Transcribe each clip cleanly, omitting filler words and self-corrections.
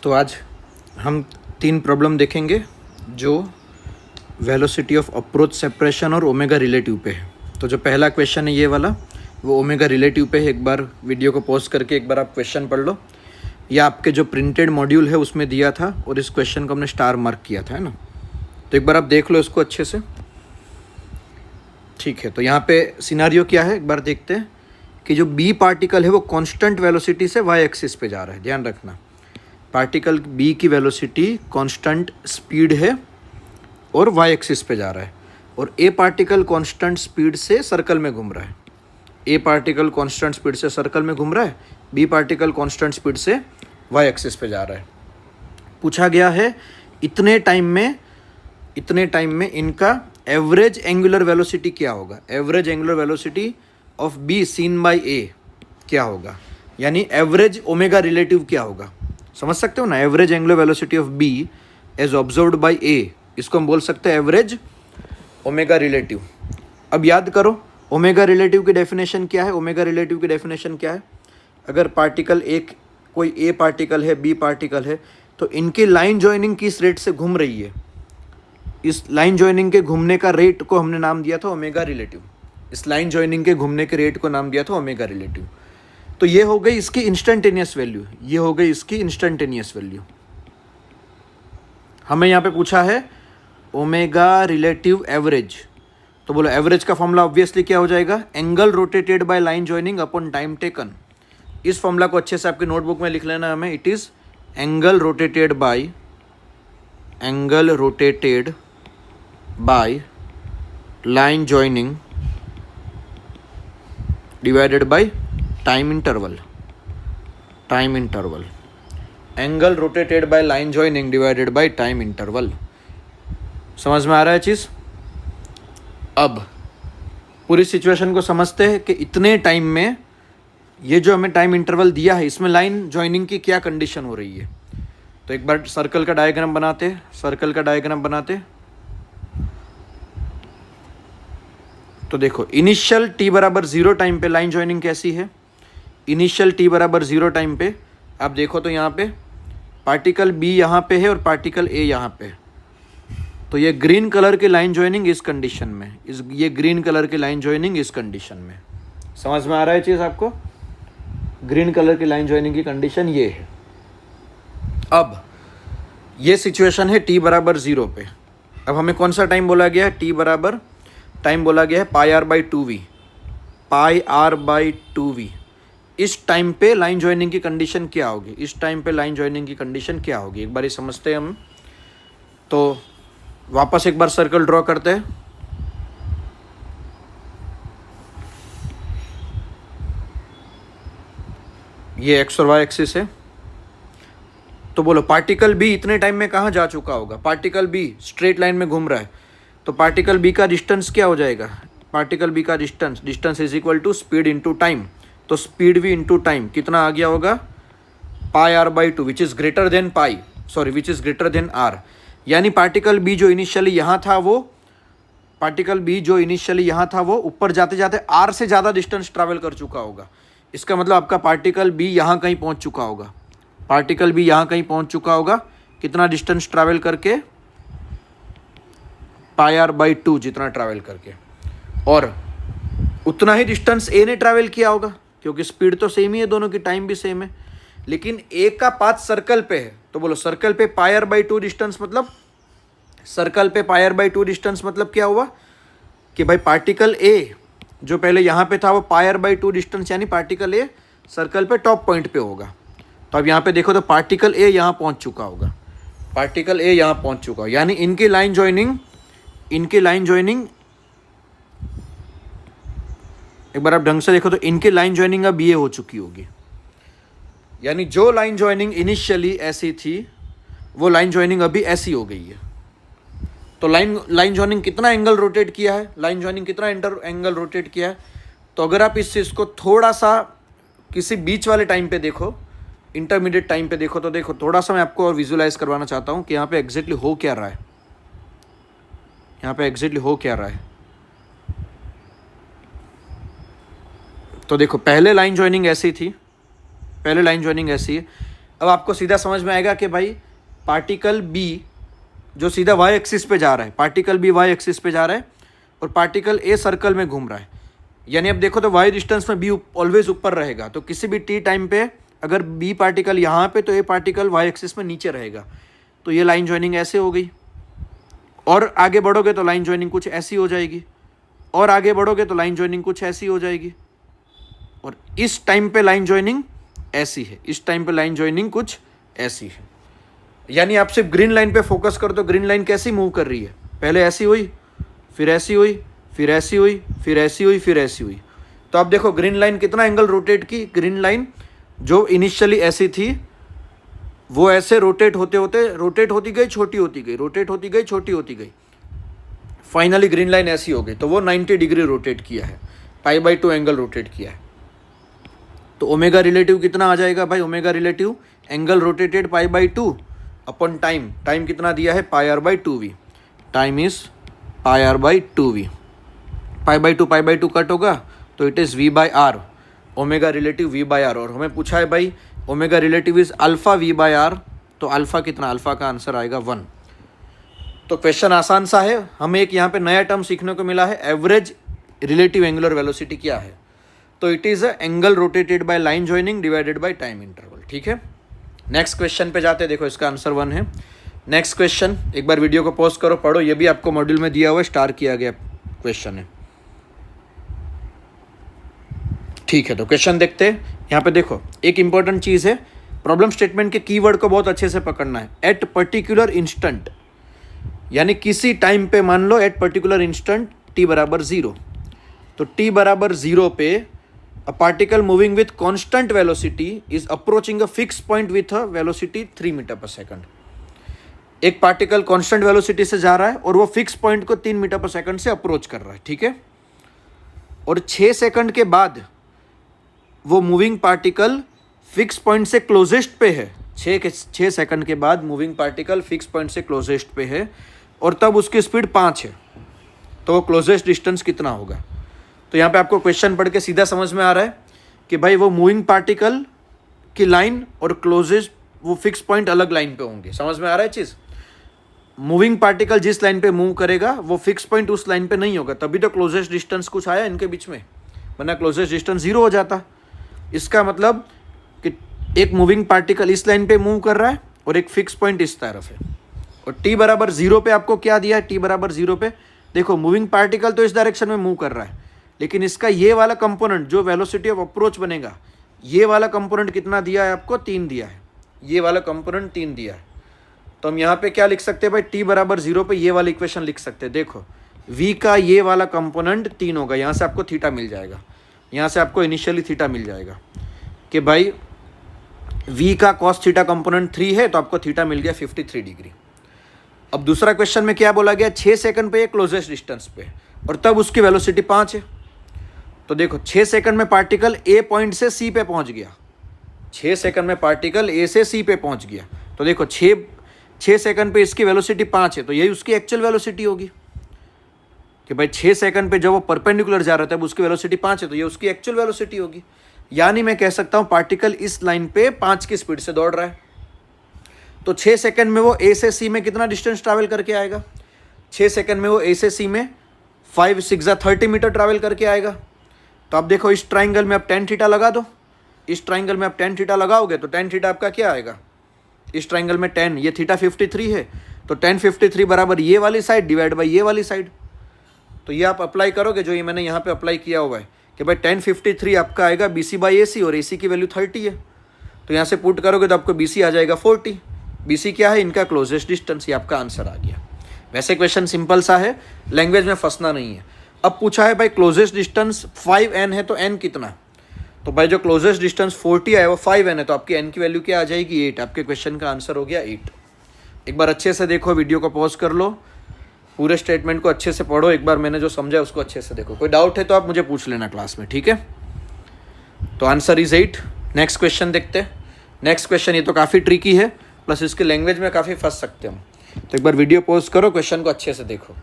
तो आज हम 3 प्रॉब्लम देखेंगे जो वेलोसिटी ऑफ अप्रोच सेपरेशन और ओमेगा रिलेटिव पे है। तो जो पहला क्वेश्चन है ये वाला, वो ओमेगा रिलेटिव पे है। एक बार वीडियो को पॉज करके एक बार आप क्वेश्चन पढ़ लो। या आपके जो प्रिंटेड मॉड्यूल है उसमें दिया था और इस क्वेश्चन को हमने स्टार मार्क किया था, है ना। तो एक बार आप देख लो इसको अच्छे से, ठीक है। तो यहाँ पे सिनारियो क्या है एक बार देखते हैं कि जो बी पार्टिकल है वो कांस्टेंट वेलोसिटी से वाई एक्सिस पे जा रहा है। ध्यान रखना, पार्टिकल बी की वेलोसिटी कांस्टेंट स्पीड है और वाई एक्सिस पे जा रहा है, और ए पार्टिकल कांस्टेंट स्पीड से सर्कल में घूम रहा है। ए पार्टिकल कांस्टेंट स्पीड से सर्कल में घूम रहा है, बी पार्टिकल कांस्टेंट स्पीड से वाई एक्सिस पे जा रहा है। पूछा गया है इतने टाइम में इनका एवरेज एंगुलर वेलोसिटी क्या होगा। Average angular velocity of B seen by A क्या होगा, यानी एवरेज ओमेगा रिलेटिव क्या होगा। समझ सकते हो ना, average angular velocity of B as observed by A, इसको हम बोल सकते हैं एवरेज ओमेगा रिलेटिव। अब याद करो ओमेगा रिलेटिव की डेफिनेशन क्या है। ओमेगा रिलेटिव की डेफिनेशन क्या है, अगर पार्टिकल एक कोई ए पार्टिकल है, बी पार्टिकल है, तो इनकी लाइन जॉइनिंग किस रेट से घूम रही है, इस लाइन जॉइनिंग के घूमने का रेट को हमने नाम दिया था ओमेगा रिलेटिव। इस लाइन जॉइनिंग के घूमने के रेट को नाम दिया था ओमेगा रिलेटिव। तो ये हो गई इसकी इंस्टेंटेनियस वैल्यू, ये हो गई इसकी इंस्टेंटेनियस वैल्यू। हमें यहाँ पे पूछा है ओमेगा रिलेटिव एवरेज, तो बोलो एवरेज का फॉर्मूला ऑब्वियसली क्या हो जाएगा, angle rotated by line joining upon time taken. इस फॉर्मूला को अच्छे से आपकी नोटबुक में लिख लेना हमें। It is angle rotated by line joining divided by time interval. Angle rotated by line joining divided by time interval. समझ में आ रहा है चीज। अब पूरी सिचुएशन को समझते हैं कि इतने टाइम में ये जो हमें टाइम इंटरवल दिया है इसमें लाइन जॉइनिंग की क्या कंडीशन हो रही है। तो एक बार सर्कल का डायग्राम बनाते। तो देखो इनिशियल t बराबर 0 टाइम पे लाइन जॉइनिंग कैसी है। इनिशियल t बराबर 0 टाइम पे आप देखो तो यहाँ पे पार्टिकल b यहाँ पे है और पार्टिकल a यहाँ पे। तो ये ग्रीन कलर की लाइन जॉइनिंग इस कंडीशन में, ये ग्रीन कलर की लाइन जॉइनिंग इस कंडीशन में। समझ में आ रहा है चीज़ आपको। ग्रीन कलर की लाइन जॉइनिंग की कंडीशन ये है। अब ये सिचुएशन है t बराबर 0 पे। अब हमें कौन सा टाइम बोला गया है, t बराबर टाइम बोला गया है पाई आर बाई टू वी। इस टाइम पे लाइन जॉइनिंग की कंडीशन क्या होगी, एक बार ये समझते हैं हम। तो वापस एक बार सर्कल ड्रॉ करते हैं। ये एक्स और वाई एक्सिस है। तो बोलो पार्टिकल बी इतने टाइम में कहाँ जा चुका होगा। पार्टिकल बी स्ट्रेट लाइन में घूम रहा है, तो पार्टिकल बी का डिस्टेंस क्या हो जाएगा, पार्टिकल बी का distance is equal to speed into time. तो स्पीड वी इंटू टाइम कितना आ गया होगा, pi R by two, which is greater than R. यानी पार्टिकल बी जो इनिशियली यहाँ था वो ऊपर जाते जाते आर से ज़्यादा डिस्टेंस ट्रैवल कर चुका होगा। इसका मतलब आपका पार्टिकल बी यहाँ कहीं पहुँच चुका होगा। कितना डिस्टेंस ट्रैवल करके, पाई आर बाई टू जितना ट्रैवल करके, और उतना ही डिस्टेंस ए ने ट्रैवल किया होगा क्योंकि स्पीड तो सेम ही है दोनों की, टाइम भी सेम है। लेकिन ए का पाथ सर्कल पे है, तो बोलो सर्कल पे पाई आर बाई टू डिस्टेंस मतलब क्या हुआ कि भाई पार्टिकल ए जो पहले यहाँ पे था वो पाई आर बाई टू डिस्टेंस, यानी पार्टिकल ए सर्कल पे टॉप पॉइंट पे होगा। तो अब यहाँ पे देखो तो पार्टिकल ए यहाँ पहुँच चुका होगा, यानी इनकी लाइन जॉइनिंग एक बार आप ढंग से देखो तो इनकी लाइन जॉइनिंग अब ये हो चुकी होगी। यानी जो लाइन जॉइनिंग इनिशियली ऐसी थी वो लाइन जॉइनिंग अभी ऐसी हो गई है। तो लाइन जॉइनिंग कितना एंगल रोटेट किया है, तो अगर आप इस चीज़ को थोड़ा सा किसी बीच वाले टाइम पे देखो, इंटरमीडिएट टाइम पे देखो, तो देखो थोड़ा सा मैं आपको और विजुलाइज करवाना चाहता हूँ कि यहाँ पे एग्जैक्टली हो क्या रहा है। तो देखो पहले लाइन जॉइनिंग ऐसी है, अब आपको सीधा समझ में आएगा कि भाई पार्टिकल बी जो सीधा वाई एक्सिस पे जा रहा है, पार्टिकल बी वाई एक्सिस पे जा रहा है और पार्टिकल ए सर्कल में घूम रहा है, यानी अब देखो तो वाई डिस्टेंस में बी ऑलवेज ऊपर रहेगा, तो किसी भी टी टाइम पे अगर बी पार्टिकल यहाँ पे तो ए पार्टिकल वाई एक्सिस में नीचे रहेगा। तो ये लाइन ज्वाइनिंग ऐसे हो गई, और आगे बढ़ोगे तो लाइन ज्वाइनिंग कुछ ऐसी हो जाएगी, और आगे बढ़ोगे तो लाइन ज्वाइनिंग कुछ ऐसी हो जाएगी, और इस टाइम पे लाइन ज्वाइनिंग ऐसी है, इस टाइम पे लाइन ज्वाइनिंग कुछ ऐसी है। यानी आप सिर्फ ग्रीन लाइन पे फोकस करो तो ग्रीन लाइन कैसी मूव कर रही है, पहले ऐसी हुई, फिर ऐसी हुई, फिर ऐसी हुई, फिर ऐसी हुई, फिर ऐसी हुई। तो आप देखो ग्रीन लाइन कितना एंगल रोटेट की, ग्रीन लाइन जो इनिशियली ऐसी थी वो ऐसे रोटेट होते होते रोटेट होती गई, छोटी होती गई, रोटेट होती गई, छोटी होती गई, फाइनली ग्रीन लाइन ऐसी हो गई। तो वो 90 डिग्री रोटेट किया है, π/2 एंगल रोटेट किया है। तो ओमेगा रिलेटिव कितना आ जाएगा भाई, omega relative angle rotated π/2 upon time, time कितना दिया है πr/2v, time is πr/2v, π/2 cut होगा तो it is v/r, omega relative v/r, और हमें पूछा है भाई omega relative is alpha v/r, तो अल्फा कितना, अल्फा का आंसर आएगा 1। तो क्वेश्चन आसान सा है, हमें एक यहाँ पे नया टर्म सीखने को मिला है, एवरेज रिलेटिव एंगुलर वेलोसिटी क्या है, तो it is a angle rotated by line joining divided by time interval. ठीक है, नेक्स्ट क्वेश्चन पे जाते हैं। देखो इसका आंसर 1 है। नेक्स्ट क्वेश्चन, एक बार वीडियो को पॉज करो, पढ़ो, ये भी आपको मॉड्यूल में दिया हुआ है, स्टार किया गया क्वेश्चन है। ठीक है, तो क्वेश्चन देखते हैं। यहाँ पे देखो एक इंपॉर्टेंट चीज़ है, प्रॉब्लम स्टेटमेंट के कीवर्ड को बहुत अच्छे से पकड़ना है। एट पर्टिकुलर इंस्टेंट, यानी किसी टाइम पे, मान लो एट पर्टिकुलर इंस्टेंट t बराबर 0, तो t बराबर 0 पे a particle moving with constant velocity is approaching a fix point with a velocity 3 metre per second. एक पार्टिकल कॉन्स्टेंट वेलोसिटी से जा रहा है और वो फिक्स पॉइंट को 3 मीटर पर सेकंड से अप्रोच कर रहा है। ठीक है, और 6 सेकंड के बाद वो मूविंग पार्टिकल फिक्स पॉइंट से क्लोजेस्ट पे है, 6 सेकंड के बाद मूविंग पार्टिकल फिक्स पॉइंट से क्लोजेस्ट पे है, और तब उसकी स्पीड 5 है, तो वो क्लोजेस्ट डिस्टेंस कितना होगा। तो यहाँ पे आपको क्वेश्चन पढ़ के सीधा समझ में आ रहा है कि भाई वो मूविंग पार्टिकल की लाइन और क्लोजेस्ट वो फिक्स पॉइंट अलग लाइन पे होंगे। समझ में आ रहा है चीज़, मूविंग पार्टिकल जिस लाइन पे मूव करेगा वो फिक्स पॉइंट उस लाइन पे नहीं होगा, तभी तो क्लोजेस्ट डिस्टेंस कुछ आया इनके बीच में, वरना क्लोजेस्ट डिस्टेंस 0 हो जाता। इसका मतलब कि एक मूविंग पार्टिकल इस लाइन पे मूव कर रहा है और एक फिक्स पॉइंट इस तरफ है, और t बराबर 0 पे आपको क्या दिया है, t बराबर 0 पे देखो मूविंग पार्टिकल तो इस डायरेक्शन में मूव कर रहा है, लेकिन इसका ये वाला कंपोनेंट जो वेलोसिटी ऑफ अप्रोच बनेगा, ये वाला कंपोनेंट कितना दिया है आपको, 3 दिया है, ये वाला कंपोनेंट 3 दिया है। तो हम यहाँ पे क्या लिख सकते हैं भाई, t बराबर 0 पे ये वाला इक्वेशन लिख सकते हैं। देखो v का ये वाला कंपोनेंट 3 होगा, यहाँ से आपको थीटा मिल जाएगा, यहाँ से आपको इनिशियली थीटा मिल जाएगा कि भाई v का कॉस थीटा कंपोनेंट 3 है, तो आपको थीटा मिल गया 53 डिग्री। अब दूसरा क्वेश्चन में क्या बोला गया, 6 सेकंड पे क्लोजेस्ट डिस्टेंस पे, और तब उसकी वेलोसिटी 5 है। तो देखो 6 सेकंड में पार्टिकल ए पॉइंट से सी पे पहुंच गया, 6 सेकंड में पार्टिकल ए से सी पे पहुंच गया, तो देखो 6 सेकंड पे इसकी वेलोसिटी 5 है, तो यही उसकी एक्चुअल वेलोसिटी होगी कि भाई 6 सेकंड पे जब वो परपेंडिकुलर जा रहा था, उसकी वेलोसिटी 5 है, तो ये उसकी एक्चुअल वेलोसिटी होगी। यानी मैं कह सकता हूँ पार्टिकल इस लाइन पे 5 की स्पीड से दौड़ रहा है, तो 6 सेकंड में वो ए से सी में कितना डिस्टेंस ट्रैवल करके आएगा, 6 सेकंड में वो ए से सी में 5 6 30 मीटर ट्रैवल करके आएगा। तो आप देखो इस ट्राइंगल में आप tan थीटा लगा दो, इस ट्राइंगल में आप tan थीटा लगाओगे तो tan थीटा आपका क्या आएगा, इस ट्राइंगल में tan, ये थीटा 53 है, तो tan 53 बराबर ये वाली साइड डिवाइड बाई ये वाली साइड। तो ये आप अप्लाई करोगे, जो ये मैंने यहाँ पे अप्लाई किया हुआ है कि भाई tan 53 आपका आएगा BC बाई AC, और AC की वैल्यू 30 है, तो यहाँ से पुट करोगे तो आपको BC आ जाएगा 40। BC क्या है, इनका क्लोजेस्ट डिस्टेंस, ये आपका आंसर आ गया। वैसे क्वेश्चन सिंपल सा है, लैंग्वेज में फंसना नहीं है। अब पूछा है भाई क्लोजेस्ट डिस्टेंस 5n है, तो n कितना, तो भाई जो क्लोजेस्ट डिस्टेंस 40 है वो 5n है, तो आपकी n की वैल्यू क्या आ जाएगी, 8। आपके क्वेश्चन का आंसर हो गया 8। एक बार अच्छे से देखो, वीडियो को पॉज कर लो, पूरे स्टेटमेंट को अच्छे से पढ़ो, एक बार मैंने जो समझा उसको अच्छे से देखो, कोई डाउट है तो आप मुझे पूछ लेना क्लास में, ठीक है। तो आंसर इज 8। नेक्स्ट क्वेश्चन देखते हैं। नेक्स्ट क्वेश्चन ये तो काफ़ी ट्रिकी है, प्लस इसके लैंग्वेज में काफ़ी फंस सकते हम, तो एक बार वीडियो पॉज करो, क्वेश्चन को अच्छे से देखो।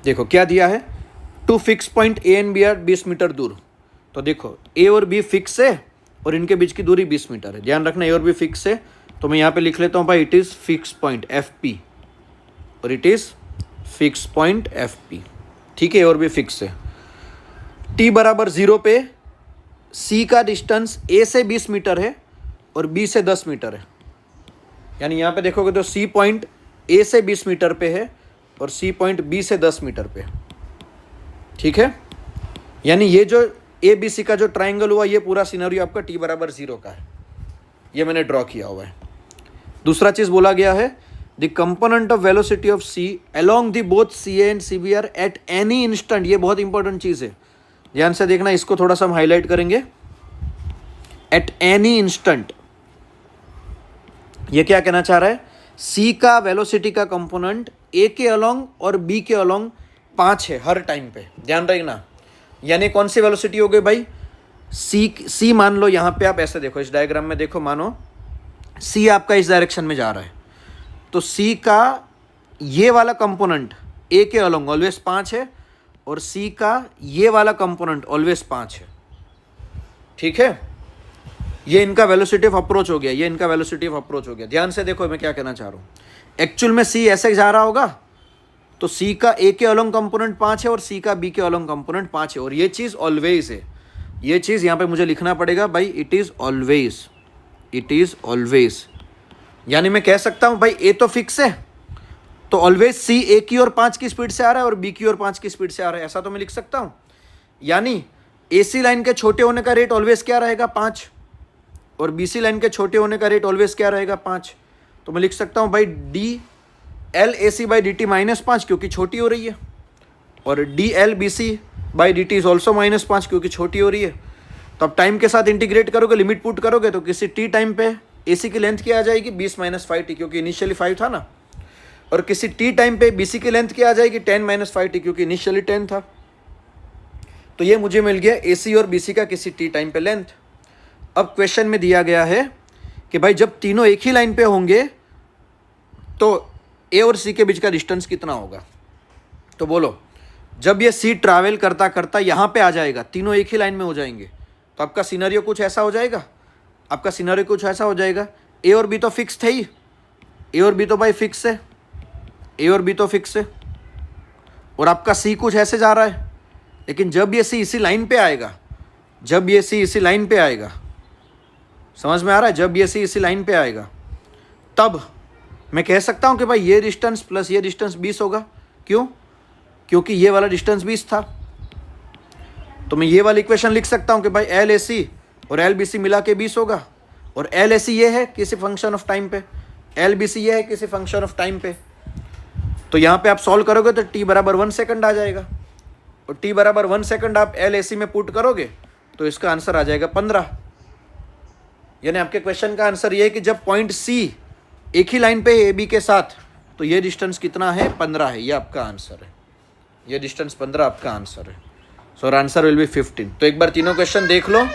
देखो क्या दिया है, 2 fix point A and B are 20 metre दूर, तो देखो ए और बी फिक्स है और इनके बीच की दूरी 20 मीटर है। ध्यान रखना ए और बी फिक्स है, तो मैं यहाँ पे लिख लेता हूँ भाई it is fix point F P, और it is fix point F P. ठीक है, ए और बी फिक्स है। टी बराबर 0 पे सी का डिस्टेंस ए से 20 मीटर है और बी से 10 मीटर है। यानी यहाँ पे देखोगे तो सी पॉइंट ए से 20 मीटर पे है और सी पॉइंट बी से 10 मीटर पे है। ठीक है, यानी ये जो ए बी सी का जो ट्राइंगल हुआ, ये पूरा सिनेरियो आपका टी बराबर 0 का है। ये मैंने ड्रॉ किया हुआ है। दूसरा चीज़ बोला गया है, the component of velocity of C along the both C A and C B are at any instant. ये बहुत इंपॉर्टेंट चीज़ है, ध्यान से देखना, इसको थोड़ा सा हम हाईलाइट करेंगे। एट एनी इंस्टेंट, ये क्या कहना चाह रहा है, सी का वेलोसिटी का कंपोनेंट ए के अलोंग और बी के अलोंग 5 है हर टाइम पे। ध्यान रखना, यानी कौन सी वेलोसिटी हो गई भाई, सी मान लो, यहाँ पे आप ऐसे देखो, इस डायग्राम में देखो, मानो सी आपका इस डायरेक्शन में जा रहा है, तो सी का ये वाला कंपोनेंट ए के अलोंग ऑलवेज 5 है और सी का ये वाला कंपोनेंट ऑलवेज 5 है। ठीक है, ये इनका वेलोसिटी ऑफ अप्रोच हो गया, ये इनका वेलोसिटी ऑफ अप्रोच हो गया। ध्यान से देखो मैं क्या कहना चाह रहा हूँ। एक्चुअल में सी ऐसे जा रहा होगा, तो सी का ए के अलोंग कंपोनेंट 5 है और सी का बी के अलोंग कंपोनेंट 5 है, और ये चीज़ ऑलवेज है। ये चीज़ यहाँ पे मुझे लिखना पड़ेगा भाई, it is always, it is always. यानी मैं कह सकता हूँ भाई ए तो फिक्स है, तो ऑलवेज सी ए की ओर 5 की स्पीड से आ रहा है और बी की ओर 5 की स्पीड से आ रहा है, ऐसा तो मैं लिख सकता हूँ। यानी ए सी लाइन के छोटे होने का रेट ऑलवेज क्या रहेगा, 5, और बी सी लाइन के छोटे होने का रेट ऑलवेज क्या रहेगा, 5। तो मैं लिख सकता हूँ भाई D L A C by D T -5 क्योंकि छोटी हो रही है, और D L B C by D T is also -5 क्योंकि छोटी हो रही है। तो अब टाइम के साथ इंटीग्रेट करोगे, लिमिट पुट करोगे, तो किसी टी टाइम पे ए सी की लेंथ क्या आ जाएगी, 20 - 5t क्योंकि इनिशियली 5 था ना, और किसी टी टाइम पे बी सी की लेंथ क्या आ जाएगी, 10 - 5t क्योंकि इनिशियली 10 था। तो ये मुझे मिल गया ए सी और बी सी का किसी टी टाइम पे लेंथ। अब क्वेश्चन में दिया गया है कि भाई जब तीनों एक ही लाइन पे होंगे तो ए और सी के बीच का डिस्टेंस कितना होगा। तो बोलो, जब ये सी ट्रैवल करता करता यहाँ पे आ जाएगा, तीनों एक ही लाइन में हो जाएंगे, तो आपका सिनेरियो कुछ ऐसा हो जाएगा, आपका सिनेरियो कुछ ऐसा हो जाएगा। ए और बी तो फिक्स थे ही, ए और बी तो भाई फिक्स है, ए और बी तो फिक्स है, और आपका सी कुछ ऐसे जा रहा है। लेकिन जब ये सी इसी लाइन पे आएगा, जब ये सी इसी लाइन पे आएगा, समझ में आ रहा है, जब ये सी इसी लाइन पे आएगा, तब मैं कह सकता हूँ कि भाई ये डिस्टेंस प्लस ये डिस्टेंस 20 होगा। क्यों? क्योंकि ये वाला डिस्टेंस 20 था। तो मैं ये वाली इक्वेशन लिख सकता हूँ कि भाई एल ए सी और एल बी सी मिला के 20 होगा, और एल ए सी ये है किसी फंक्शन ऑफ टाइम पे, एल बी सी ये है किसी फंक्शन ऑफ टाइम पे। तो यहाँ पे आप सॉल्व करोगे तो टी बराबर 1 सेकंड आ जाएगा, और टी बराबर 1 सेकंड आप एल ए सी में पुट करोगे तो इसका आंसर आ जाएगा 15। यानी आपके क्वेश्चन का आंसर ये है कि जब पॉइंट सी एक ही लाइन पे है ए बी के साथ, तो ये डिस्टेंस कितना है, 15 है। ये आपका आंसर है, ये डिस्टेंस 15 आपका आंसर है। So answer will be 15। तो एक बार तीनों क्वेश्चन देख लो,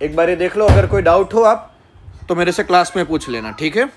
एक बार ये देख लो, अगर कोई डाउट हो आप तो मेरे से क्लास में पूछ लेना, ठीक है।